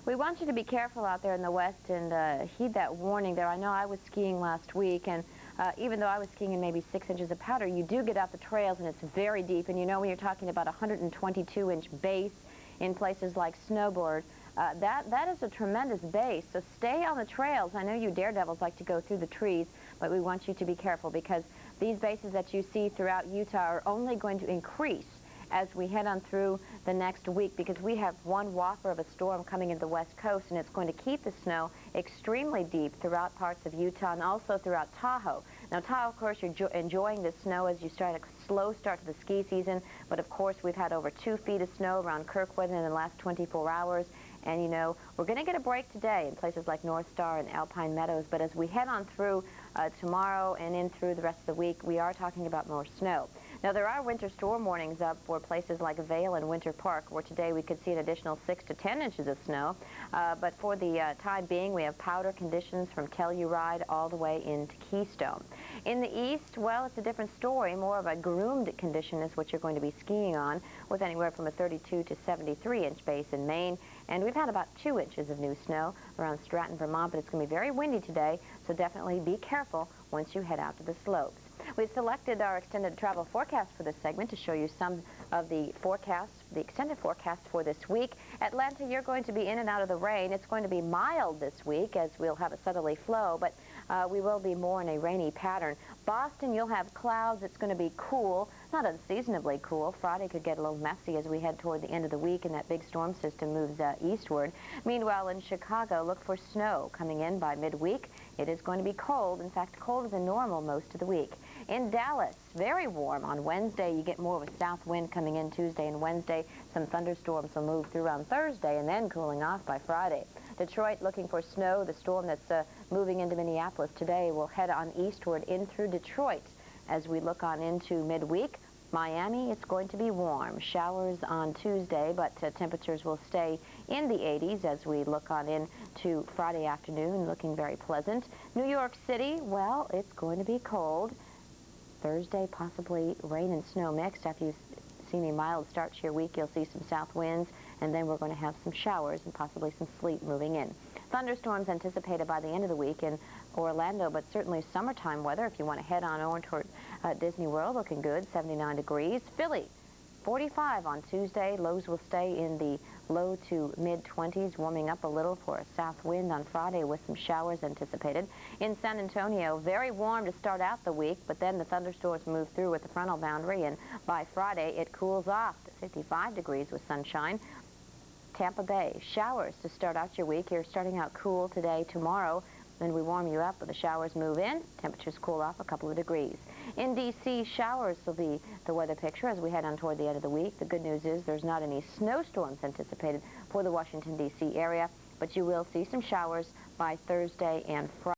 We want you to be careful out there in the west and heed that warning there. I know I was skiing last week, and even though I was skiing in maybe 6 inches of powder, you do get out the trails and it's very deep. And you know, when you're talking about a 122-inch base in places like Snowboard, that is a tremendous base. So stay on the trails. I know you daredevils like to go through the trees, but we want you to be careful because these bases that you see throughout Utah are only going to increase as we head on through the next week, because we have one whopper of a storm coming into the west coast, and it's going to keep the snow extremely deep throughout parts of Utah and also throughout Tahoe. Now, Tahoe, of course, you're enjoying the snow as you start a slow start to the ski season, but of course we've had over 2 feet of snow around Kirkwood in the last 24 hours. And, you know, we're going to get a break today in places like North Star and Alpine Meadows, but as we head on through tomorrow and in through the rest of the week, we are talking about more snow. Now, there are winter storm warnings up for places like Vail and Winter Park, where today we could see an additional 6 to 10 inches of snow. But for the time being, we have powder conditions from Telluride all the way into Keystone. In the east, well, it's a different story. More of a groomed condition is what you're going to be skiing on, with anywhere from a 32 to 73-inch base in Maine. And we've had about 2 inches of new snow around Stratton, Vermont, but it's going to be very windy today, so definitely be careful once you head out to the slopes. We've selected our extended travel forecast for this segment to show you some of the forecasts, the extended forecast for this week. Atlanta, you're going to be in and out of the rain. It's going to be mild this week as we'll have a southerly flow, but we will be more in a rainy pattern. Boston, you'll have clouds. It's going to be cool, not unseasonably cool. Friday could get a little messy as we head toward the end of the week and that big storm system moves eastward. Meanwhile, in Chicago, look for snow coming in by midweek. It is going to be cold, in fact, colder than normal most of the week. In Dallas, very warm on Wednesday. You get more of a south wind coming in Tuesday and Wednesday. Some thunderstorms will move through on Thursday and then cooling off by Friday. Detroit looking for snow. The storm that's moving into Minneapolis today will head on eastward in through Detroit as we look on into midweek. Miami, it's going to be warm. Showers on Tuesday, but temperatures will stay in the 80s as we look on into Friday afternoon, looking very pleasant. New York City, well, it's going to be cold. Thursday, possibly rain and snow mixed. After you've seen a mild start to your week, you'll see some south winds, and then we're going to have some showers and possibly some sleet moving in. Thunderstorms anticipated by the end of the week in Orlando, but certainly summertime weather if you want to head on over toward Disney World, looking good, 79 degrees. Philly, 45 on Tuesday. Lows will stay in the low to mid-20s, warming up a little for a south wind on Friday with some showers anticipated. In San Antonio, very warm to start out the week, but then the thunderstorms move through with the frontal boundary, and by Friday it cools off to 55 degrees with sunshine. Tampa Bay, showers to start out your week. You're starting out cool today, tomorrow. Then we warm you up, but the showers move in. Temperatures cool off a couple of degrees. In D.C., showers will be the weather picture as we head on toward the end of the week. The good news is there's not any snowstorms anticipated for the Washington, D.C. area, but you will see some showers by Thursday and Friday.